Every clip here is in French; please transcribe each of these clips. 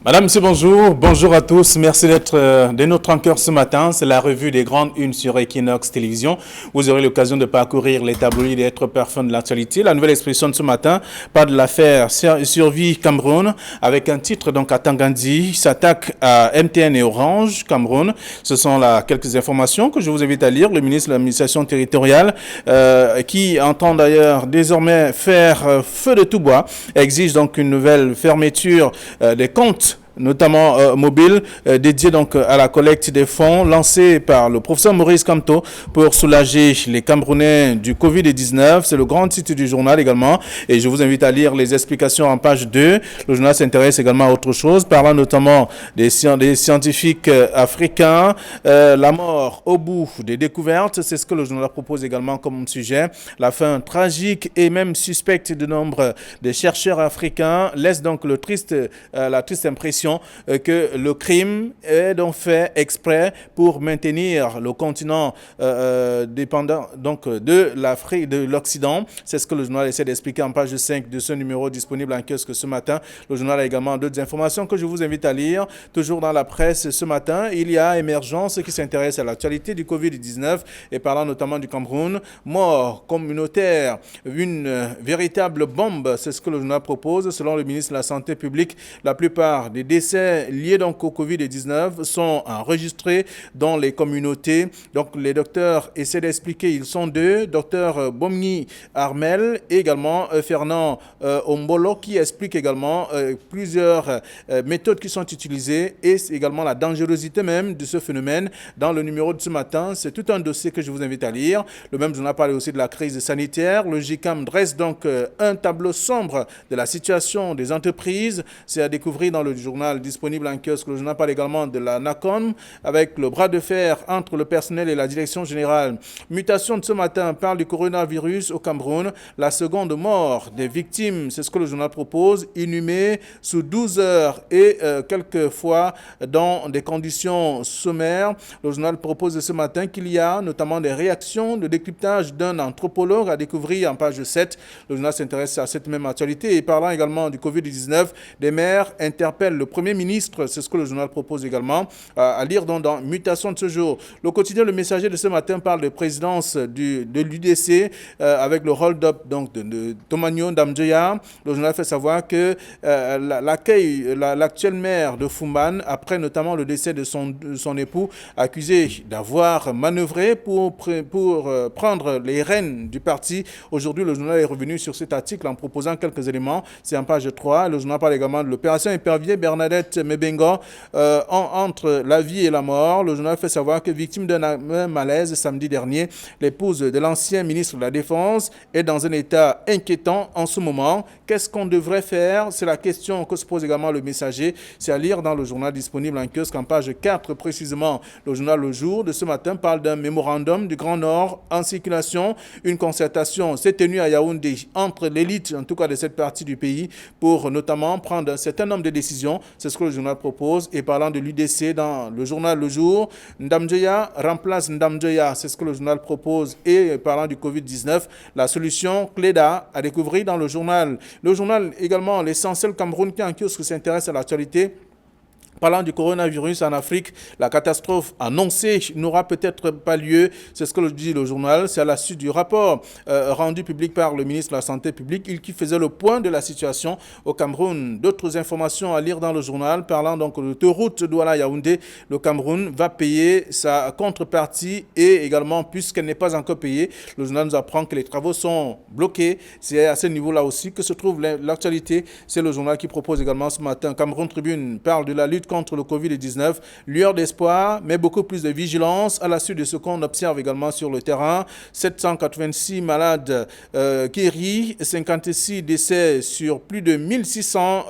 Madame, monsieur, bonjour. Bonjour à tous. Merci d'être de notre cœur ce matin. C'est la revue des grandes unes sur Equinox Télévision. Vous aurez l'occasion de parcourir les tabloïds et d'être parfum de l'actualité. La nouvelle expression de ce matin parle de l'affaire Survie Cameroun avec un titre donc à Tangandi s'attaque à MTN et Orange Cameroun. Ce sont là quelques informations que je vous invite à lire. Le ministre de l'administration territoriale qui entend d'ailleurs désormais faire feu de tout bois exige donc une nouvelle fermeture des comptes notamment mobile, dédié donc à la collecte des fonds lancé par le professeur Maurice Kamto pour soulager les Camerounais du Covid-19. C'est le grand titre du journal également et je vous invite à lire les explications en page 2. Le journal s'intéresse également à autre chose, parlant notamment des scientifiques africains, la mort au bout des découvertes, c'est ce que le journal propose également comme sujet. La fin tragique et même suspecte de nombre de chercheurs africains laisse donc la triste impression que le crime est donc fait exprès pour maintenir le continent dépendant donc de l'Afrique, de l'Occident. C'est ce que le journal essaie d'expliquer en page 5 de ce numéro disponible en kiosque ce matin. Le journal a également d'autres informations que je vous invite à lire. Toujours dans la presse ce matin, il y a Émergence qui s'intéresse à l'actualité du Covid-19 et parlant notamment du Cameroun. Mort communautaire, une véritable bombe, c'est ce que le journal propose. Selon le ministre de la Santé publique, la plupart des décès liés donc au Covid-19 sont enregistrés dans les communautés. Donc les docteurs essaient d'expliquer, ils sont deux, docteur Bomni Armel et également Fernand Ombolo qui explique également plusieurs méthodes qui sont utilisées et également la dangerosité même de ce phénomène. Dans le numéro de ce matin, c'est tout un dossier que je vous invite à lire. Le même journal parle aussi de la crise sanitaire. Le GICAM dresse donc un tableau sombre de la situation des entreprises. C'est à découvrir dans le journal disponible en kiosque. Le journal parle également de la NACOM avec le bras de fer entre le personnel et la direction générale. Mutation de ce matin parle du coronavirus au Cameroun. La seconde mort des victimes, c'est ce que le journal propose, inhumée sous 12 heures et quelquefois dans des conditions sommaires. Le journal propose ce matin qu'il y a notamment des réactions de décryptage d'un anthropologue à découvrir en page 7. Le journal s'intéresse à cette même actualité et parlant également du Covid-19, des maires interpellent le Premier ministre, c'est ce que le journal propose également, à lire dans Mutation de ce jour. Le quotidien Le Messager de ce matin parle de présidence de l'UDC avec le hold-up donc, de Tomanyo Ndamdjoya. Le journal fait savoir que l'actuel maire de Fumban, après notamment le décès de son époux, accusé d'avoir manœuvré pour prendre les rênes du parti. Aujourd'hui, le journal est revenu sur cet article en proposant quelques éléments. C'est en page 3. Le journal parle également de l'opération Épervier Bernadette Mebengo entre la vie et la mort. Le journal fait savoir que victime d'un malaise samedi dernier, l'épouse de l'ancien ministre de la Défense est dans un état inquiétant en ce moment. Qu'est-ce qu'on devrait faire? C'est la question que se pose également le Messager. C'est à lire dans le journal disponible en kiosque en page 4 précisément. Le journal Le Jour de ce matin parle d'un mémorandum du Grand Nord en circulation. Une concertation s'est tenue à Yaoundé entre l'élite, en tout cas de cette partie du pays, pour notamment prendre un certain nombre de décisions. C'est ce que le journal propose. Et parlant de l'UDC dans le journal Le Jour, Ndamdjoya remplace Ndamdjoya. C'est ce que le journal propose. Et parlant du Covid-19, la solution Cléda à découvrir dans le journal. Le journal également, l'essentiel Cameroun qui en kiosque s'intéresse à l'actualité. Parlant du coronavirus en Afrique, la catastrophe annoncée n'aura peut-être pas lieu. C'est ce que dit le journal. C'est à la suite du rapport rendu public par le ministre de la Santé publique, il qui faisait le point de la situation au Cameroun. D'autres informations à lire dans le journal. Parlant donc de l'autoroute Douala-Yaoundé, le Cameroun va payer sa contrepartie et également, puisqu'elle n'est pas encore payée, le journal nous apprend que les travaux sont bloqués. C'est à ce niveau-là aussi que se trouve l'actualité. C'est le journal qui propose également ce matin. Cameroun Tribune parle de la lutte contre le Covid-19, lueur d'espoir, mais beaucoup plus de vigilance à la suite de ce qu'on observe également sur le terrain. 786 malades guéris, 56 décès sur plus de 1600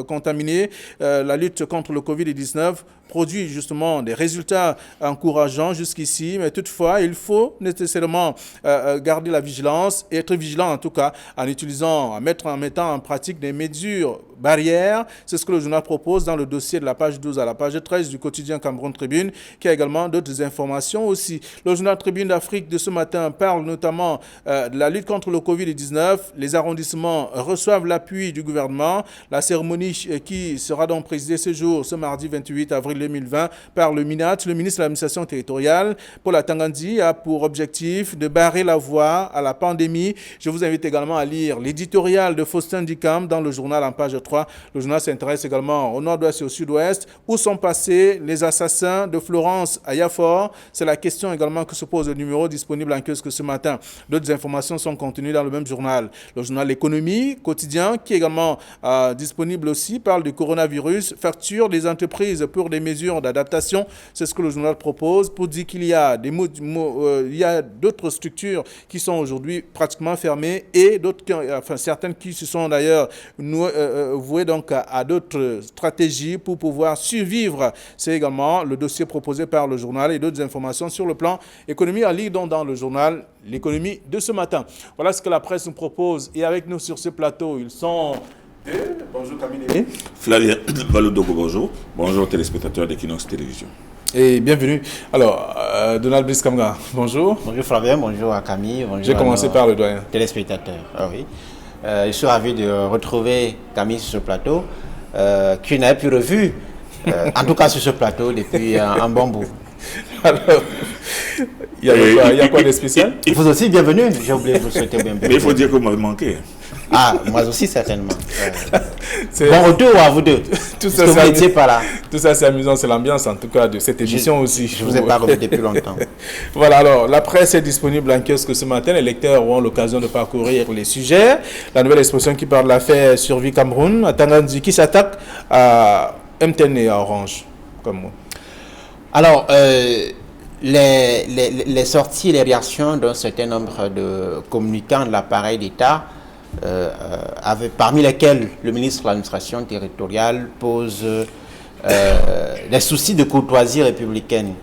contaminés. La lutte contre le Covid-19 produit justement des résultats encourageants jusqu'ici, mais toutefois, il faut nécessairement garder la vigilance et être vigilant en tout cas en mettant en pratique des mesures barrières. C'est ce que le journal propose dans le dossier de la page 12 à la page 13 du quotidien Cameroun Tribune, qui a également d'autres informations aussi. Le journal Tribune d'Afrique de ce matin parle notamment de la lutte contre le Covid-19. Les arrondissements reçoivent l'appui du gouvernement. La cérémonie qui sera donc présidée ce jour, ce mardi 28 avril 2020, par le MINAT, le ministre de l'administration territoriale, Paul Atangandi, a pour objectif de barrer la voie à la pandémie. Je vous invite également à lire l'éditorial de Faustin Dicam dans le journal en page 3. Le journal s'intéresse également au nord-ouest et au sud-ouest. Où sont passés les assassins de Florence à Yafor? C'est la question également que se pose le numéro disponible en kiosque ce matin. D'autres informations sont contenues dans le même journal. Le journal L'économie quotidien, qui est également disponible aussi, parle du coronavirus, facture des entreprises pour des mesures d'adaptation. C'est ce que le journal propose pour dire qu'il y a d'autres structures qui sont aujourd'hui pratiquement fermées et d'autres, certaines qui se sont d'ailleurs vouées donc à d'autres stratégies pour pouvoir survivre. C'est également le dossier proposé par le journal et d'autres informations sur le plan économie à lire donc dans le journal L'économie de ce matin. Voilà ce que la presse nous propose. Et avec nous sur ce plateau, ils sont... Bonjour Camille. Flavien Valodogo, bonjour. Bonjour téléspectateurs d'Equinox Télévision. Et bienvenue. Alors, Donald Bliss-Kamga, bonjour. Bonjour Flavien, bonjour à Camille. J'ai commencé par le doyen. Téléspectateurs, oui. Je suis ravi de retrouver Camille sur ce plateau, qui n'avait plus revu, en tout cas sur ce plateau, depuis un bon bout. Alors, il y a quoi de spécial? Vous aussi, bienvenue. J'ai oublié de vous souhaiter bienvenue. Mais il faut dire que vous m'avez manqué. Ah, moi aussi, certainement. Bon retour à vous deux. Tout ça, c'est amusant, c'est l'ambiance en tout cas de cette émission aussi. Je ne vous ai pas revu depuis longtemps. Voilà, alors, la presse est disponible en kiosque ce matin. Les lecteurs auront l'occasion de parcourir les sujets. La nouvelle expression qui parle de l'affaire Survie Cameroun, Atangandi, qui s'attaque à MTN et à Orange, comme moi. Alors, les sorties et les réactions d'un certain nombre de communicants de l'appareil d'État, parmi lesquels le ministre de l'administration territoriale pose des soucis de courtoisie républicaine.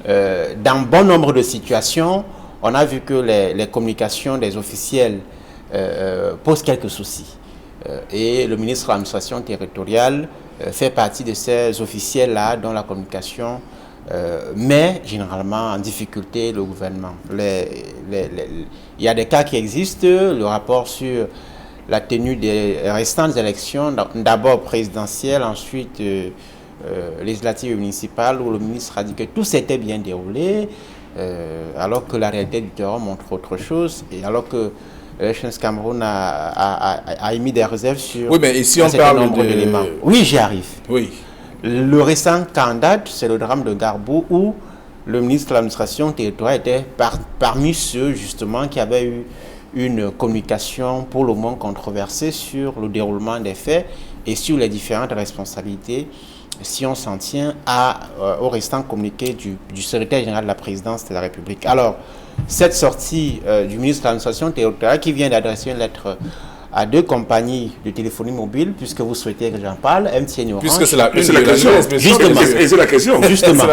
Dans bon nombre de situations, on a vu que les communications des officiels posent quelques soucis. Et le ministre de l'administration territoriale fait partie de ces officiels-là dont la communication met généralement en difficulté le gouvernement. Il y a des cas qui existent, le rapport sur la tenue des restantes élections, d'abord présidentielles, ensuite législatives et municipales, où le ministre a dit que tout s'était bien déroulé, alors que la réalité du terrain montre autre chose, et alors que Elections Cameroun a émis des réserves sur oui, mais ici on parle d'éléments. Oui, j'y arrive. Oui. Le récent candidat, c'est le drame de Garbou, où le ministre de l'administration territoriale était parmi ceux justement qui avaient eu une communication pour le moment controversée sur le déroulement des faits et sur les différentes responsabilités, si on s'en tient au restant communiqué du secrétaire général de la présidence de la République. Alors, cette sortie du ministre de l'administration territoriale qui vient d'adresser une lettre à deux compagnies de téléphonie mobile, puisque vous souhaitez que j'en parle, MTN et Orange. Puisque c'est la question. Justement. Et c'est la question. Justement.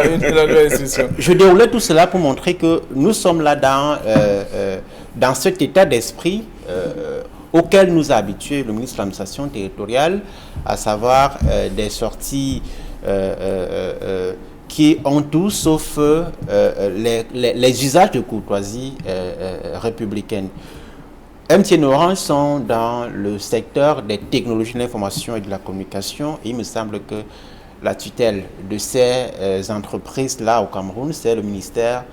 Je déroulais tout cela pour montrer que nous sommes là dans cet état d'esprit auquel nous a habitué le ministre de l'administration territoriale, à savoir des sorties qui ont tout sauf les usages de courtoisie républicaine. MTN et Orange sont dans le secteur des technologies de l'information et de la communication. Il me semble que la tutelle de ces entreprises-là au Cameroun, c'est le ministère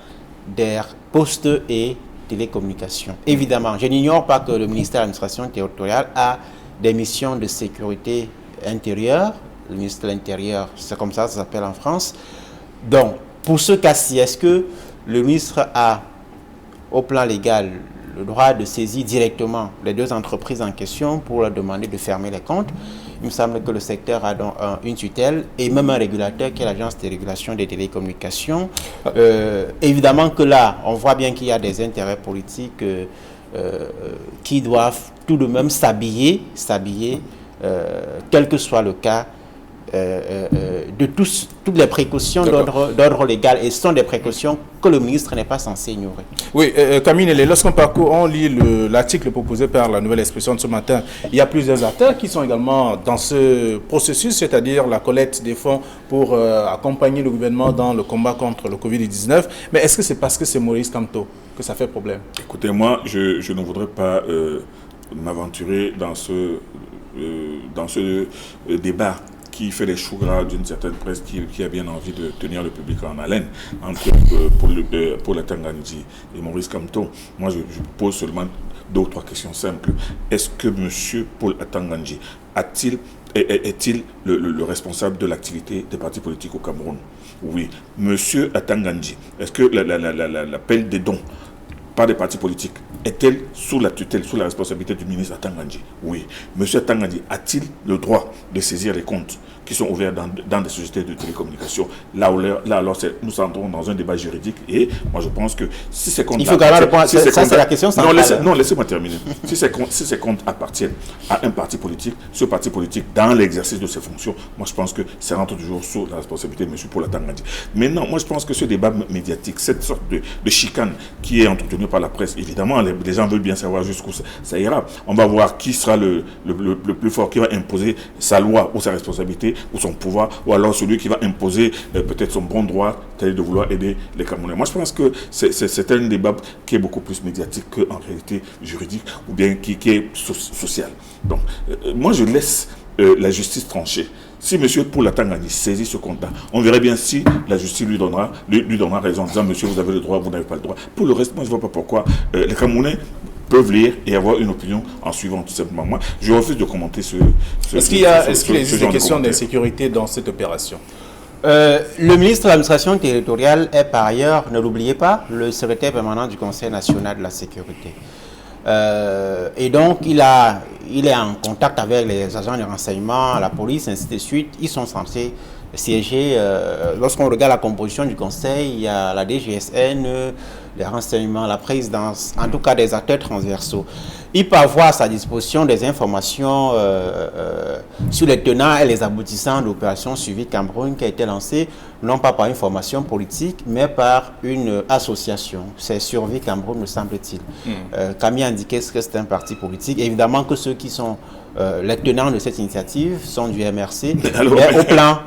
des Postes et Télécommunications. Évidemment, je n'ignore pas que le ministère de l'administration territoriale a des missions de sécurité intérieure. Le ministère de l'Intérieur, c'est comme ça s'appelle en France. Donc, pour ce cas-ci, est-ce que le ministre a, au plan légal, le droit de saisir directement les deux entreprises en question pour leur demander de fermer les comptes? Il me semble que le secteur a donc une tutelle et même un régulateur qui est l'Agence de régulation des télécommunications. Évidemment que là, on voit bien qu'il y a des intérêts politiques qui doivent tout de même s'habiller, quel que soit le cas, toutes les précautions d'ordre légal, et ce sont des précautions que le ministre n'est pas censé ignorer. Oui, Camille, lorsqu'on parcourt, on lit l'article proposé par la Nouvelle Expression de ce matin. Il y a plusieurs acteurs qui sont également dans ce processus, c'est-à-dire la collecte des fonds pour accompagner le gouvernement dans le combat contre le Covid-19. Mais est-ce que c'est parce que c'est Maurice Kamto que ça fait problème? Écoutez, moi, je ne voudrais pas m'aventurer dans ce débat qui fait les choux gras d'une certaine presse qui a bien envie de tenir le public en haleine entre Paul Atanga-Ndji et Maurice Kamto. Moi, je pose seulement 2 ou 3 questions simples. Est-ce que M. Paul Atanga-Ndji est-il le responsable de l'activité des partis politiques au Cameroun? Oui. M. Atanga-Ndji, est-ce que l'appel des dons par des partis politiques est-elle sous la tutelle, sous la responsabilité du ministre Atanga-Ndji? Oui. M. Atanga-Ndji a-t-il le droit de saisir les comptes qui sont ouverts dans des sociétés de télécommunications? Là, nous entrons dans un débat juridique, et moi je pense que si ces comptes... Il faut quand même répondre, ça c'est la question centrale. Non, laissez-moi terminer. Si ces comptes appartiennent à un parti politique, ce parti politique, dans l'exercice de ses fonctions, moi je pense que ça rentre toujours sous la responsabilité de M. Paul Atanga-Ndji. Maintenant, moi je pense que ce débat médiatique, cette sorte de chicane qui est entretenue par la presse, évidemment, les gens veulent bien savoir jusqu'où ça ira. On va voir qui sera le plus fort, qui va imposer sa loi ou sa responsabilité ou son pouvoir, ou alors celui qui va imposer peut-être son bon droit, c'est-à-dire de vouloir aider les Camerounais. Moi, je pense que c'est un débat qui est beaucoup plus médiatique qu'en réalité juridique, ou bien qui est social. Donc, moi, je laisse la justice trancher. Si M. Paul Atanga-Ndji saisit ce compte-là, on verrait bien si la justice lui donnera raison en disant « Monsieur, vous avez le droit, vous n'avez pas le droit ». Pour le reste, moi, je ne vois pas pourquoi les Camerounais peuvent lire et avoir une opinion en suivant tout simplement. Moi, je refuse de commenter Est-ce qu'il existe des questions d'insécurité dans cette opération? Le ministre de l'administration territoriale est par ailleurs, ne l'oubliez pas, le secrétaire permanent du Conseil national de la sécurité. Et donc, il est en contact avec les agents de renseignement, la police, ainsi de suite. Ils sont censés siéger. Lorsqu'on regarde la composition du conseil, il y a la DGSN, les renseignements, la présidence, en tout cas des acteurs transversaux. Il peut avoir à sa disposition des informations sur les tenants et les aboutissants de l'opération Suivi Cameroun qui a été lancée, non pas par une formation politique, mais par une association. C'est Survie Cameroun, me semble-t-il. Camille a indiqué que c'est un parti politique. Évidemment que ceux qui sont les tenants de cette initiative sont du MRC, mais au plan...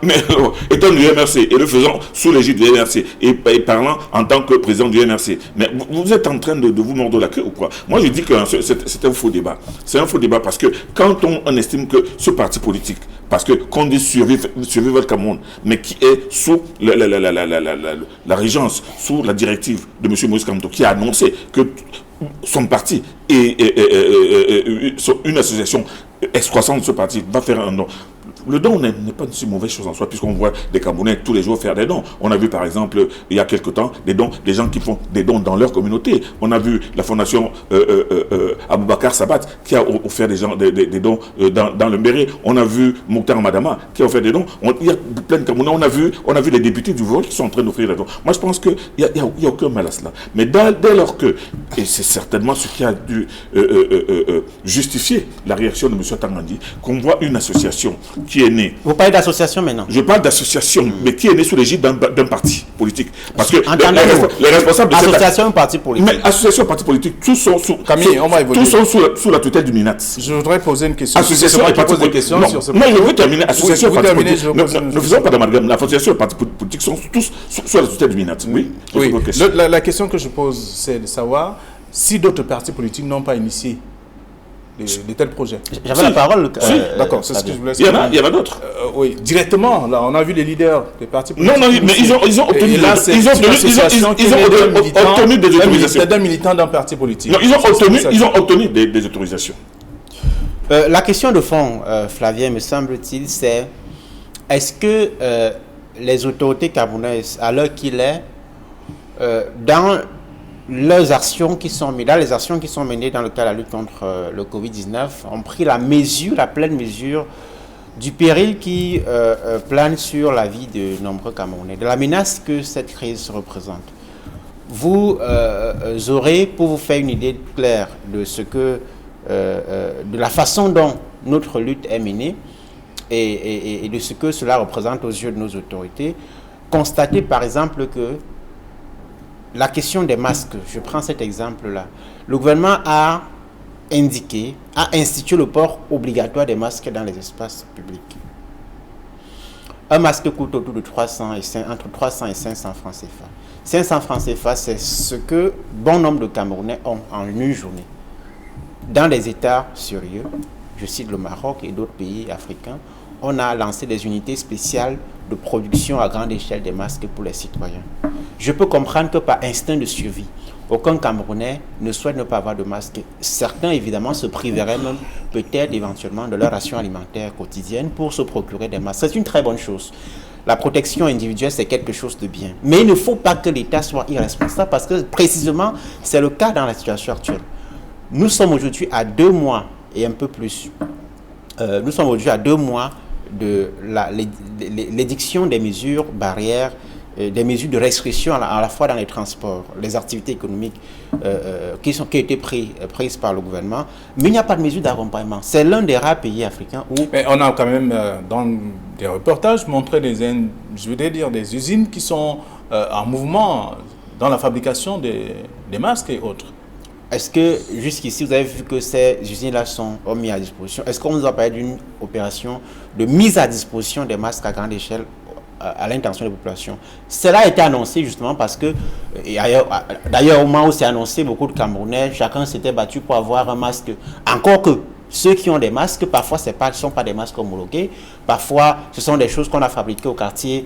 étant du MRC et le faisant sous l'égide du MRC et parlant en tant que président du MRC, mais vous êtes en train de vous mordre la queue ou quoi? Moi je dis que c'est un faux débat. C'est un faux débat parce que quand on estime que ce parti politique, parce que qu'on dit Survivre le Cameroun, mais qui est sous la régence, sous la directive de M. Maurice Kamto, qui a annoncé que son parti et une association excroissante de ce parti va faire un don. Le don n'est pas une si mauvaise chose en soi, puisqu'on voit des Camerounais tous les jours faire des dons. On a vu par exemple, il y a quelque temps, des gens qui font des dons dans leur communauté. On a vu la fondation Aboubakar Sabat qui a offert des dons dans le Mbéré. On a vu Mokhtar Madama qui a offert des dons. Il y a plein de Camerounais. On a vu les députés du Voie qui sont en train d'offrir des dons. Moi, je pense qu'il n'y a aucun mal à cela. Mais dès lors que, et c'est certainement ce qui a dû justifier la réaction de M. Atanga-Ndji, qu'on voit une association qui est née. Vous parlez d'association maintenant? Je parle d'association, mais qui est née sous l'égide d'un parti politique. Parce que les responsables de cette association et parti politique. Mais association et parti politique, tous sont sous la tutelle du MINAT. Je voudrais poser une question. Association et parti politique. Non, je veux terminer. Association et parti politique. Ne faisons pas d'amalgame. L'association et parti politique sont tous sous la tutelle du MINAT. Oui. La question que je pose, c'est de savoir si d'autres partis politiques n'ont pas initié de tels projets. J'avais la parole. D'accord, c'est ce que je voulais dire. Il y en a d'autres. Oui, directement. Là, on a vu les leaders des partis politiques. Non, mais ils ont obtenu des autorisations. D'un militant d'un parti politique. Non, ils ont obtenu des autorisations. La question de fond, Flavien, me semble-t-il, c'est est-ce que les autorités camerounaises, à l'heure qu'il est, dans les actions qui sont menées dans le cadre de la lutte contre le Covid-19 ont pris la pleine mesure du péril qui plane sur la vie de nombreux Camerounais, de la menace que cette crise représente. Vous aurez, pour vous faire une idée claire de ce que, de la façon dont notre lutte est menée, et de ce que cela représente aux yeux de nos autorités, constater par exemple que la question des masques, je prends cet exemple-là, le gouvernement a institué le port obligatoire des masques dans les espaces publics. Un masque coûte autour de entre 300 et 500 francs CFA. 500 francs CFA, c'est ce que bon nombre de Camerounais ont en une journée. Dans des États sérieux, je cite le Maroc et d'autres pays africains, on a lancé des unités spéciales de production à grande échelle des masques pour les citoyens. Je peux comprendre que par instinct de survie, aucun Camerounais ne souhaite ne pas avoir de masque. Certains, évidemment, se priveraient même peut-être éventuellement de leur ration alimentaire quotidienne pour se procurer des masques. C'est une très bonne chose. La protection individuelle, c'est quelque chose de bien. Mais il ne faut pas que l'État soit irresponsable parce que précisément, c'est le cas dans la situation actuelle. Nous sommes aujourd'hui à 2 mois et un peu plus. Nous sommes aujourd'hui à 2 mois de l'édiction des mesures barrières, des mesures de restriction à la fois dans les transports, les activités économiques qui ont été prises par le gouvernement, mais il n'y a pas de mesure d'accompagnement. C'est l'un des rares pays africains où... Mais on a quand même, dans des reportages, montré des usines qui sont en mouvement dans la fabrication des masques et autres. Est-ce que jusqu'ici, vous avez vu que ces usines-là sont mises à disposition? Est-ce qu'on nous a parlé d'une opération de mise à disposition des masques à grande échelle à l'intention des populations? Cela a été annoncé justement parce que, d'ailleurs au moment où c'est annoncé, beaucoup de Camerounais, chacun s'était battu pour avoir un masque. Encore que ceux qui ont des masques, parfois ce ne sont pas des masques homologués, parfois ce sont des choses qu'on a fabriquées au quartier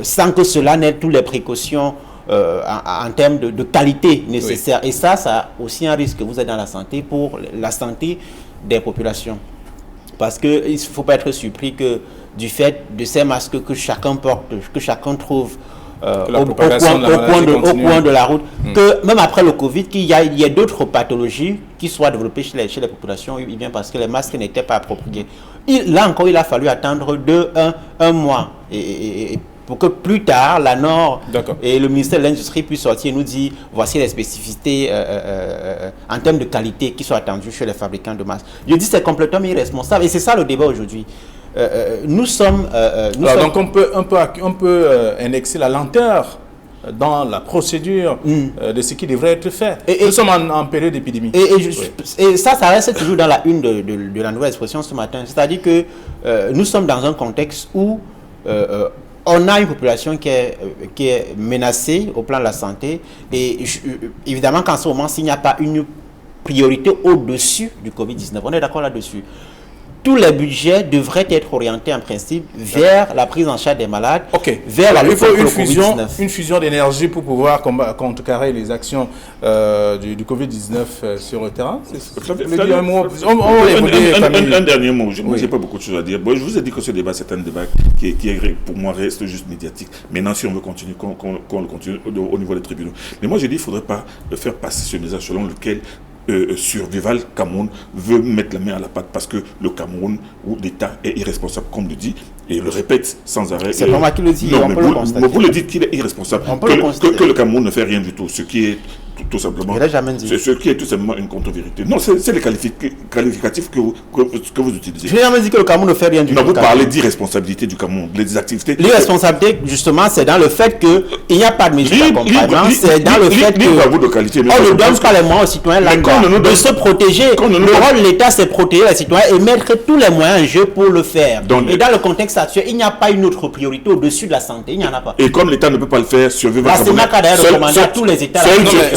sans que cela n'ait toutes les précautions en termes de qualité nécessaire. Oui. Et ça a aussi un risque. Vous êtes dans la santé pour la santé des populations. Parce qu'il ne faut pas être surpris que du fait de ces masques que chacun porte, que chacun trouve au coin de la route, que même après le Covid, qu'il y a d'autres pathologies qui soient développées chez les populations, bien parce que les masques n'étaient pas appropriés. Là encore, il a fallu attendre un mois. Et pour que plus tard, la NOR et le ministère de l'Industrie puissent sortir et nous dire voici les spécificités en termes de qualité qui sont attendues chez les fabricants de masques. Je dis c'est complètement irresponsable et c'est ça le débat aujourd'hui. Donc on peut indexer la lenteur dans la procédure de ce qui devrait être fait. Nous sommes en période d'épidémie. Et ça reste toujours dans la une de la Nouvelle Expression ce matin. C'est-à-dire que nous sommes dans un contexte où on a une population qui est menacée au plan de la santé et évidemment qu'en ce moment, s'il n'y a pas une priorité au-dessus du Covid-19, on est d'accord là-dessus. Tous les budgets devraient être orientés en principe vers la prise en charge des malades, vers la lutte contre le Covid-19. Une fusion d'énergie pour pouvoir contrecarrer les actions du Covid-19 sur le terrain. Un dernier mot. Moi, j'ai pas beaucoup de choses à dire. Bon, je vous ai dit que ce débat, c'est un débat qui pour moi reste juste médiatique. Maintenant, si on veut continuer, qu'on le continue au niveau des tribunaux. Mais moi, je dis, il ne faudrait pas faire passer ce message selon lequel Survival Cameroun veut mettre la main à la pâte parce que le Cameroun ou l'État est irresponsable, comme le dit, et le répète sans arrêt. C'est pas moi qui le dis, non, mais vous le dites qu'il est irresponsable, que le Cameroun ne fait rien du tout, ce qui est tout simplement, ce qui est tout simplement une contre-vérité. Non, c'est les qualificatifs que vous utilisez. Je n'ai jamais dit que le Cameroun ne fait rien du tout. Non, vous parlez d'irresponsabilité du Cameroun, des activités. L'irresponsabilité, justement, c'est dans le fait qu'il n'y a pas de mesure d'accompagnement. C'est dans le fait qu'on ne donne pas les moyens aux citoyens de se protéger. Le rôle de l'État, c'est protéger les citoyens et mettre tous les moyens en jeu pour le faire. Et dans le contexte actuel, il n'y a pas une autre priorité au-dessus de la santé. Il n'y en a pas. Et comme l'État ne peut pas le faire, Survival Cameroun. La CEMAC a d'ailleurs recommandé à tous les États.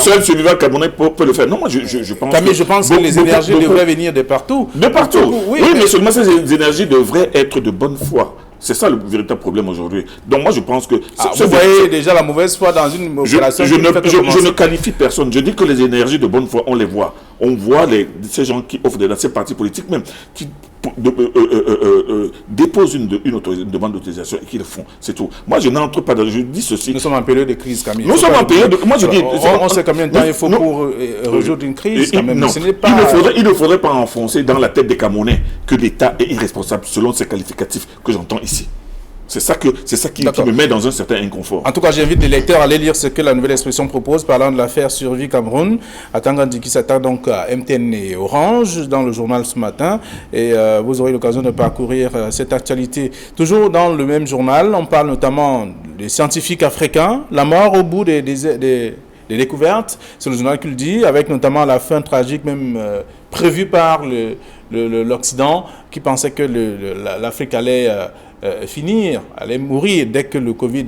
Seul Survival Cameroun peut le faire. Non, moi je pense. Camille, je pense que les énergies devraient venir de partout. De partout. Oui, mais seulement ces énergies devraient être de bonne foi. C'est ça le véritable problème aujourd'hui. Donc moi je pense que... vous voyez déjà la mauvaise foi dans une opération... Je ne qualifie personne. Je dis que les énergies de bonne foi, on les voit. On voit ces gens qui offrent ces partis politiques même, qui déposent une demande d'autorisation et qui le font. C'est tout. Moi je n'entre pas dans... Je dis ceci... Nous sommes en période de crise, Camille. Nous sommes en période de... Moi je dis... On sait combien de temps il faut pour résoudre une crise quand même. Non, il ne faudrait pas enfoncer dans la tête des Camerounais que l'État est irresponsable selon ces qualificatifs que j'entends ici. C'est ça qui me met dans un certain inconfort. En tout cas, j'invite les lecteurs à aller lire ce que la nouvelle expression propose parlant de l'affaire Survie Cameroun. Atangandi qui s'attaque donc à MTN et Orange dans le journal ce matin. Et vous aurez l'occasion de parcourir cette actualité. Toujours dans le même journal, on parle notamment des scientifiques africains, la mort au bout des découvertes. C'est le journal qui le dit, avec notamment la fin tragique même prévue par l'Occident, qui pensait que l'Afrique allait allait mourir dès que le Covid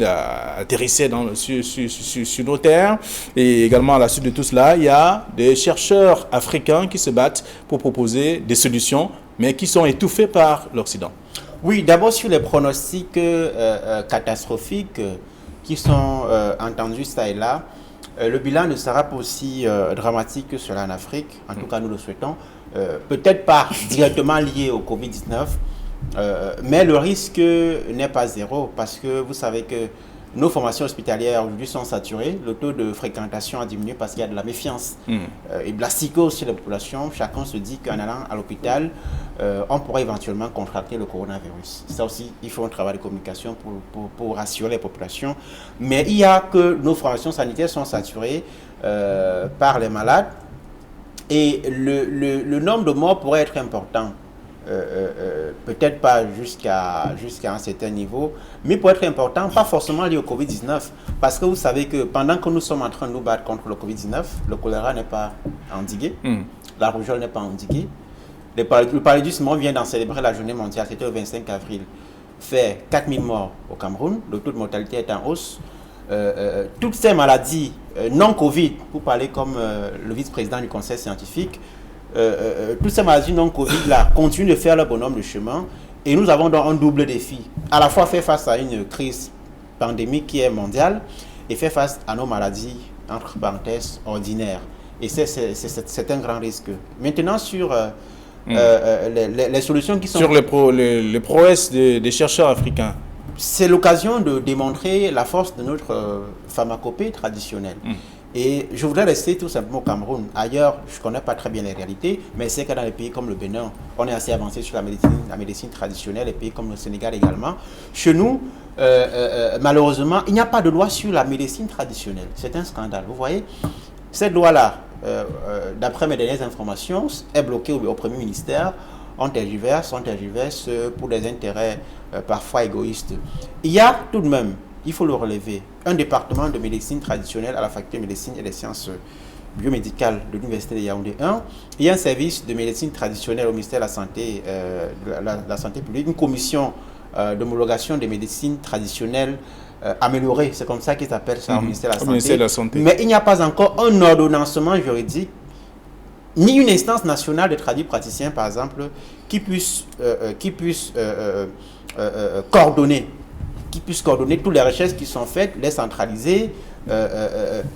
atterrissait sur nos terres. Et également, à la suite de tout cela, il y a des chercheurs africains qui se battent pour proposer des solutions, mais qui sont étouffés par l'Occident. Oui, d'abord sur les pronostics catastrophiques qui sont entendus ça et là, le bilan ne sera pas aussi dramatique que cela en Afrique, en tout cas nous le souhaitons, peut-être pas directement lié au Covid-19, mais le risque n'est pas zéro parce que vous savez que nos formations hospitalières aujourd'hui sont saturées, le taux de fréquentation a diminué parce qu'il y a de la méfiance et de la psychose chez la population. Chacun se dit qu'en allant à l'hôpital, on pourrait éventuellement contracter le coronavirus. Ça aussi, il faut un travail de communication pour rassurer les populations. Mais il y a que nos formations sanitaires sont saturées par les malades et le nombre de morts pourrait être important. Peut-être pas jusqu'à un certain niveau, mais pour être important, pas forcément lié au Covid-19. Parce que vous savez que pendant que nous sommes en train de nous battre contre le Covid-19, le choléra n'est pas endigué, la rougeole n'est pas endiguée. Le paludisme, on vient d'en célébrer la journée mondiale, c'était le 25 avril, fait 4000 morts au Cameroun, le taux de mortalité est en hausse. Toutes ces maladies non-Covid, pour parler comme le vice-président du conseil scientifique, toutes ces maladies non-Covid-là continuent de faire leur bonhomme de chemin et nous avons donc un double défi. À la fois faire face à une crise pandémique qui est mondiale et faire face à nos maladies, entre parenthèses, ordinaires. Et c'est un grand risque. Maintenant, sur les solutions qui sont... Sur les prouesses des chercheurs africains. C'est l'occasion de démontrer la force de notre pharmacopée traditionnelle. Et je voudrais rester tout simplement au Cameroun. Ailleurs, je ne connais pas très bien les réalités, mais c'est que dans les pays comme le Bénin, on est assez avancé sur la médecine traditionnelle, les pays comme le Sénégal également. Chez nous, malheureusement, il n'y a pas de loi sur la médecine traditionnelle. C'est un scandale. Vous voyez, cette loi-là, d'après mes dernières informations, est bloquée au Premier ministère. On tergiverse pour des intérêts parfois égoïstes. Il y a tout de même, il faut le relever, un département de médecine traditionnelle à la faculté de médecine et des sciences biomédicales de l'université de Yaoundé 1. Il y a un service de médecine traditionnelle au ministère de la Santé, la Santé publique, une commission d'homologation des médecines traditionnelles améliorées, c'est comme ça qu'ils appellent ça au ministère de la Santé. Mais il n'y a pas encore un ordonnancement juridique, ni une instance nationale de praticiens, par exemple, qui puisse coordonner toutes les recherches qui sont faites, les centraliser,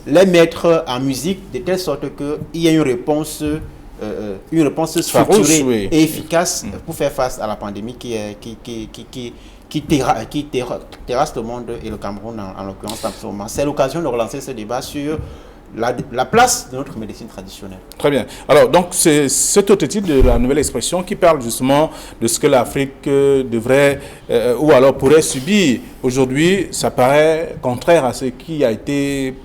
les mettre en musique de telle sorte qu'il y ait une réponse structurée et efficace pour faire face à la pandémie qui terrasse le monde et le Cameroun en l'occurrence en ce moment. C'est l'occasion de relancer ce débat sur la place de notre médecine traditionnelle. Très bien. Alors, donc, c'est cet autre titre de la nouvelle expression qui parle justement de ce que l'Afrique devrait ou alors pourrait subir. Aujourd'hui, ça paraît contraire à ce qui a été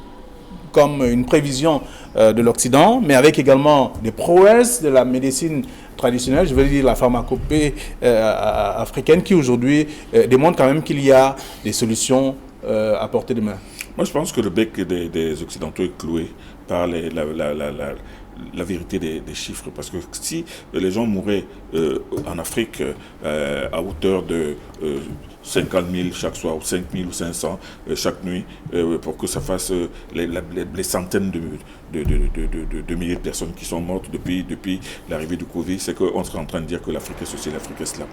comme une prévision de l'Occident, mais avec également des prouesses de la médecine traditionnelle, je veux dire la pharmacopée africaine, qui aujourd'hui démontre quand même qu'il y a des solutions à portée de main. Moi, je pense que le bec des Occidentaux est cloué par la vérité des chiffres. Parce que si les gens mouraient en Afrique à hauteur de 50 000 chaque soir, ou 5 000 ou 500 chaque nuit, pour que ça fasse les centaines de milliers de personnes qui sont mortes depuis l'arrivée du Covid, c'est qu'on serait en train de dire que l'Afrique est ceci, l'Afrique est cela.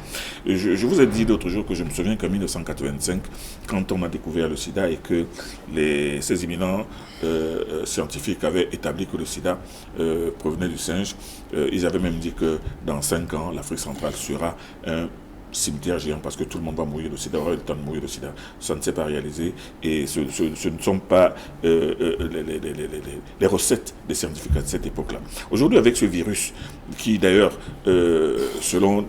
Je vous ai dit l'autre jour que je me souviens qu'en 1985, quand on a découvert le sida et que ces éminents scientifiques avaient établi que le sida provenait du singe, ils avaient même dit que dans 5 ans, l'Afrique centrale sera un cimetière géant parce que tout le monde va mourir de sida, aura le temps de mourir de sida. Ça ne s'est pas réalisé et ce ne sont pas les recettes des scientifiques de cette époque-là. Aujourd'hui, avec ce virus qui d'ailleurs, selon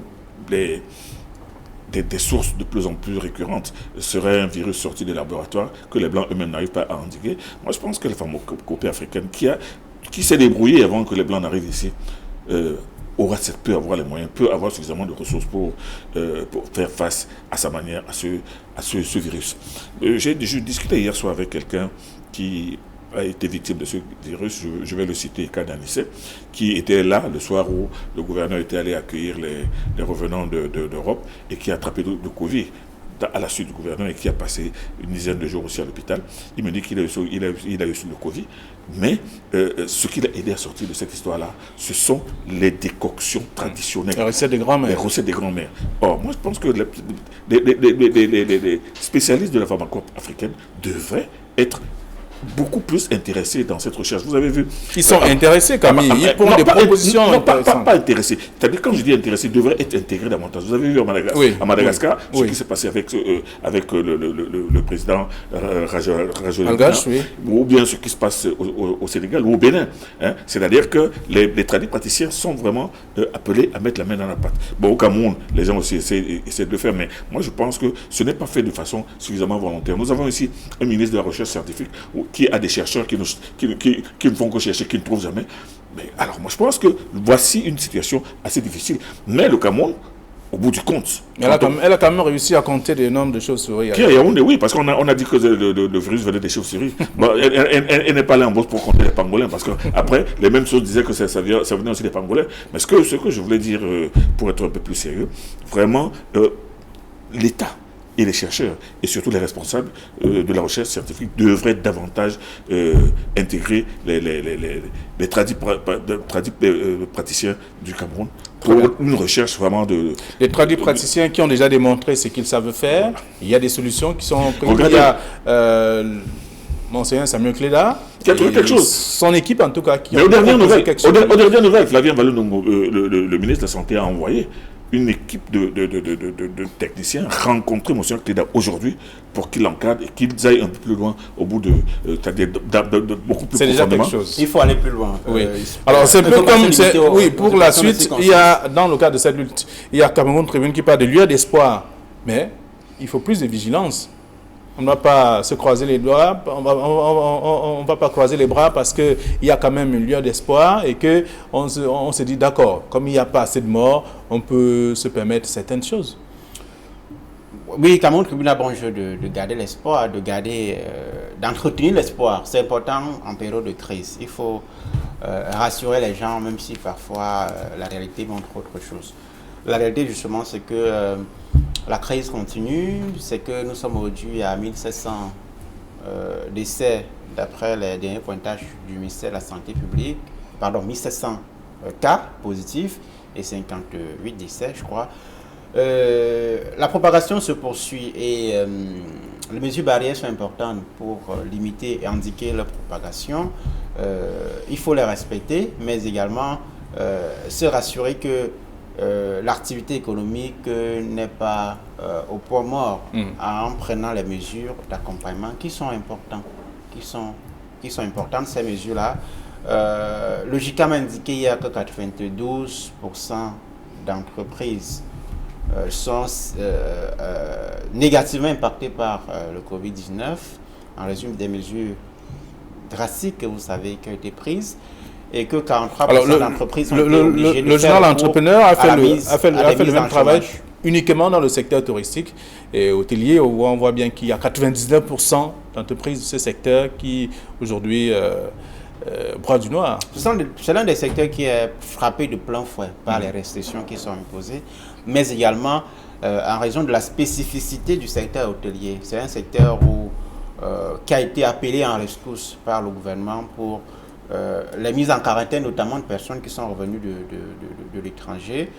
des sources de plus en plus récurrentes. Serait un virus sorti des laboratoires que les Blancs eux-mêmes n'arrivent pas à endiguer. Moi, je pense que la pharmacopée africaine qui s'est débrouillée avant que les Blancs n'arrivent ici, peut avoir les moyens, peut avoir suffisamment de ressources pour faire face à sa manière, à ce virus. J'ai discuté hier soir avec quelqu'un qui a été victime de ce virus, je vais le citer, Kadanissé, qui était là le soir où le gouverneur était allé accueillir les revenants d'Europe et qui a attrapé le Covid à la suite du gouverneur et qui a passé une dizaine de jours aussi à l'hôpital. Il me dit qu'il a eu le Covid, mais ce qui l'a aidé à sortir de cette histoire-là, ce sont les décoctions traditionnelles. Les recettes des grands-mères. Les recettes des grands-mères. Or, moi je pense que les spécialistes de la pharmacopée africaine devraient être beaucoup plus intéressés dans cette recherche. Vous avez vu... Ils sont intéressés, Camille. Ils font des propositions intéressantes. Pas intéressés. C'est-à-dire, quand je dis intéressés, ils devraient être intégrés davantage. Vous avez vu à Madagascar ce qui s'est passé avec le président Algache, ou bien ce qui se passe au Sénégal ou au Bénin. Hein. C'est-à-dire que les praticiens sont vraiment appelés à mettre la main dans la pâte. Bon, au Cameroun, les gens aussi essaient de le faire, mais moi je pense que ce n'est pas fait de façon suffisamment volontaire. Nous avons ici un ministre de la Recherche scientifique qui a des chercheurs qui ne font que chercher, qui ne trouvent jamais. Mais alors, moi, je pense que voici une situation assez difficile. Mais le Cameroun, au bout du compte... Elle a quand même réussi à compter des nombres de chauves-souris. Oui, parce qu'on a dit que le virus venait des chauves-souris. Bon, elle n'est pas allée en bourse pour compter les pangolins, parce qu'après, les mêmes choses disaient que ça venait aussi des pangolins. Mais ce que je voulais dire, pour être un peu plus sérieux, vraiment, l'État et les chercheurs, et surtout les responsables de la recherche scientifique, devraient davantage intégrer les praticiens du Cameroun pour une recherche vraiment de... Les praticiens qui ont déjà démontré ce qu'ils savent faire. Voilà. Il y a des solutions qui sont... Regardez. Il y a l'enseignant Samuel Cléda, qui a trouvé quelque chose. Son équipe en tout cas. Qui Mais aux dernières nouvelles, Flavien Vallon, le ministre de la Santé, a envoyé une équipe de techniciens rencontrer M. Cléda aujourd'hui pour qu'il encadre et qu'ils aillent un peu plus loin au bout c'est-à-dire beaucoup plus profondément. C'est déjà quelque chose. Il faut aller plus loin. Oui. Alors c'est un peu comme... Oui, pour la suite, il y a, dans le cadre de cette lutte, il y a Cameroun Tribune qui parle de lueur d'espoir. Mais il faut plus de vigilance. On ne va pas se croiser les doigts, on va pas croiser les bras parce qu'il y a quand même une lueur d'espoir et qu'on se dit d'accord, comme il n'y a pas assez de morts, on peut se permettre certaines choses. Oui, Cameroun Tribune a bon jeu de garder l'espoir, d'entretenir l'espoir. C'est important en période de crise. Il faut rassurer les gens, même si parfois la réalité montre autre chose. La réalité, justement, c'est que la crise continue, c'est que nous sommes aujourd'hui à 1700 décès d'après les derniers pointages du ministère de la Santé publique, 1700 cas positifs et 58 décès, je crois. La propagation se poursuit et les mesures barrières sont importantes pour limiter et indiquer leur propagation. Il faut les respecter, mais également se rassurer que l'activité économique n'est pas au point mort en prenant les mesures d'accompagnement qui sont importantes. Ces mesures-là. Le GICAM a indiqué hier que 92% d'entreprises sont négativement impactées par le Covid-19, en résumé des mesures drastiques que vous savez qui ont été prises. Et que 43% d'entreprises ont été obligées de le journal Entrepreneur a fait le même travail chômage. Uniquement dans le secteur touristique et hôtelier, où on voit bien qu'il y a 99% d'entreprises de ce secteur qui aujourd'hui broient du noir. C'est l'un des secteurs qui est frappé de plein fouet par les restrictions qui sont imposées, mais également en raison de la spécificité du secteur hôtelier. C'est un secteur qui a été appelé en rescousse par le gouvernement pour les mises en quarantaine, notamment de personnes qui sont revenues de l'étranger,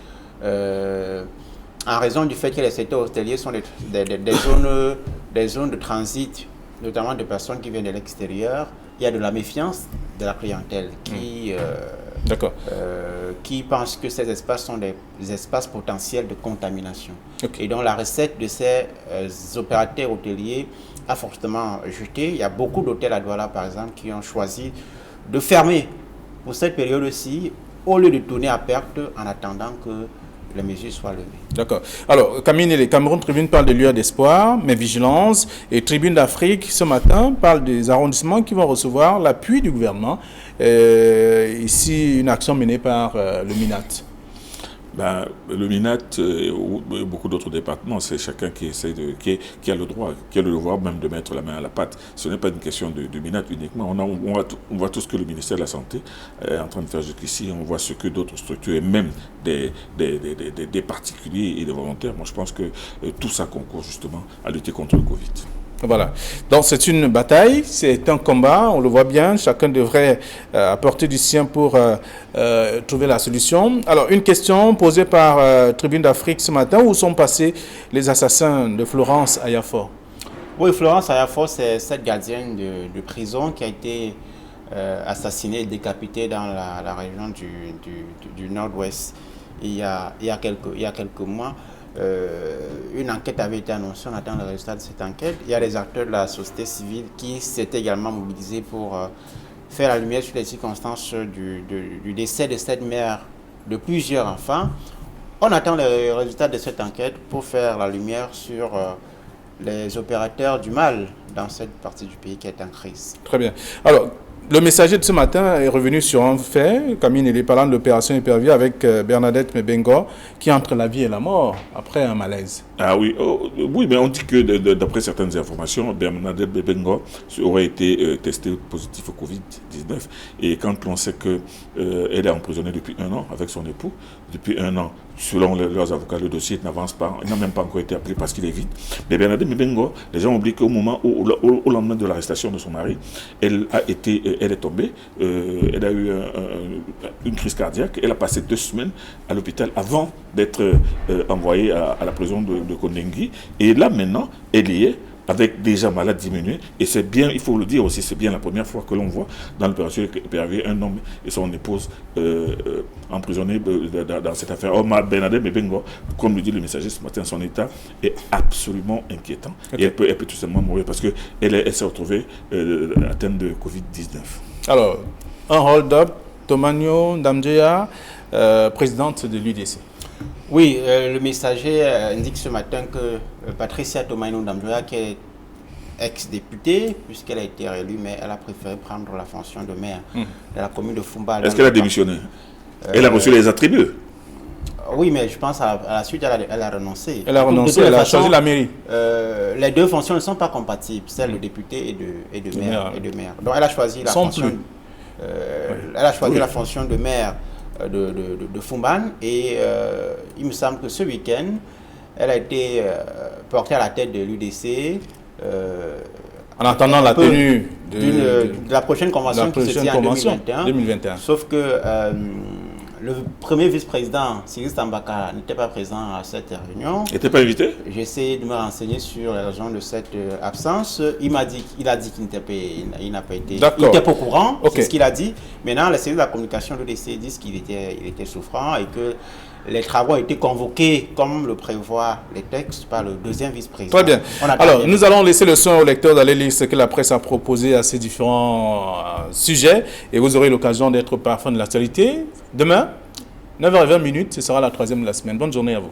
en raison du fait que les secteurs hôteliers sont des zones de transit, notamment de personnes qui viennent de l'extérieur. Il y a de la méfiance de la clientèle qui pense que ces espaces sont des espaces potentiels de contamination. Okay. Et donc la recette de ces opérateurs hôteliers a fortement jeté. Il y a beaucoup d'hôtels à Douala, par exemple, qui ont choisi de fermer pour cette période-ci, au lieu de tourner à perte en attendant que les mesures soient levées. D'accord. Alors, les Cameroun Tribune parle de lueur d'espoir, mais vigilance. Et Tribune d'Afrique, ce matin, parle des arrondissements qui vont recevoir l'appui du gouvernement. Ici, une action menée par le MINAT. Ben, le MINAT ou beaucoup d'autres départements, c'est chacun qui essaie qui a le droit, qui a le devoir même de mettre la main à la pâte. Ce n'est pas une question de MINAT uniquement. On voit tout ce que le ministère de la Santé est en train de faire jusqu'ici. On voit ce que d'autres structures et même des particuliers et des volontaires. Moi, je pense que tout ça concourt justement à lutter contre le Covid. Voilà. Donc c'est une bataille, c'est un combat, on le voit bien, chacun devrait apporter du sien pour trouver la solution. Alors une question posée par Tribune d'Afrique ce matin, où sont passés les assassins de Florence Ayafor? Oui, Florence Ayafor, c'est cette gardienne de prison qui a été assassinée et décapitée dans la région du Nord-Ouest il y a quelques mois. Une enquête avait été annoncée, on attend le résultat de cette enquête. Il y a des acteurs de la société civile qui s'étaient également mobilisés pour faire la lumière sur les circonstances du décès de cette mère de plusieurs enfants. On attend les résultats de cette enquête pour faire la lumière sur les opérateurs du mal dans cette partie du pays qui est en crise. Très bien. Alors, le messager de ce matin est revenu sur un fait, Camille, il est parlant de l'opération Épervier avec Bernadette Mebengo, qui est entre la vie et la mort après un malaise. Ah oui, oui, mais on dit que d'après certaines informations, Bernadette Mebengo aurait été testée positive au Covid-19. Et quand on sait qu'elle est emprisonnée depuis 1 an avec son époux, depuis 1 an, selon leurs avocats, le dossier n'avance pas, il n'a même pas encore été appelé parce qu'il est vide. Mais Bernadette Mebengo, les gens oublient qu'au moment au lendemain de l'arrestation de son mari, elle est tombée, elle a eu une crise cardiaque, elle a passé 2 semaines à l'hôpital avant d'être envoyée à la prison de Kondengi. Et là maintenant, elle y est, avec déjà malade diminué, et c'est bien, il faut le dire aussi, c'est bien la première fois que l'on voit dans l'opération Épervier un homme et son épouse emprisonnés dans cette affaire. Omar Bernadette Mebengo, comme le dit le messager ce matin, son état est absolument inquiétant. Okay. Et elle peut tout simplement mourir parce qu'elle s'est retrouvée atteinte de Covid-19. Alors, un hold-up, Tomanyo Ndamdjéa, présidente de l'UDC. Oui, le messager indique ce matin que Patricia Tomanyo Ndamdjéa, qui est ex-députée, puisqu'elle a été réélue, mais elle a préféré prendre la fonction de maire de la commune de Fumba. Est-ce qu'elle a démissionné? Elle a reçu les attributs? Oui, mais je pense à la suite, elle a renoncé. Elle a renoncé, elle a choisi la mairie. Les deux fonctions ne sont pas compatibles, celle de député et de maire. Donc elle a choisi la fonction. Elle a choisi la fonction de maire de Fumban et il me semble que ce week-end, elle a été portée à la tête de l'UDC. En attendant la tenue de la prochaine convention qui se tient en 2021. Sauf que le premier vice-président, Cyril Tambaka, n'était pas présent à cette réunion. Il n'était pas invité? J'ai essayé de me renseigner sur les raisons de cette absence. Il a dit qu'il n'a pas été. Il n'était pas au courant, c'est ce qu'il a dit. Maintenant, les services de la communication de l'UDC disent qu'il était souffrant et que les travaux ont été convoqués, comme le prévoient les textes, par le deuxième vice-président. Très bien. Alors, nous allons laisser le soin aux lecteurs d'aller lire ce que la presse a proposé à ces différents sujets. Et vous aurez l'occasion d'être parfum de l'actualité. Demain, 9h20, ce sera la 3e de la semaine. Bonne journée à vous.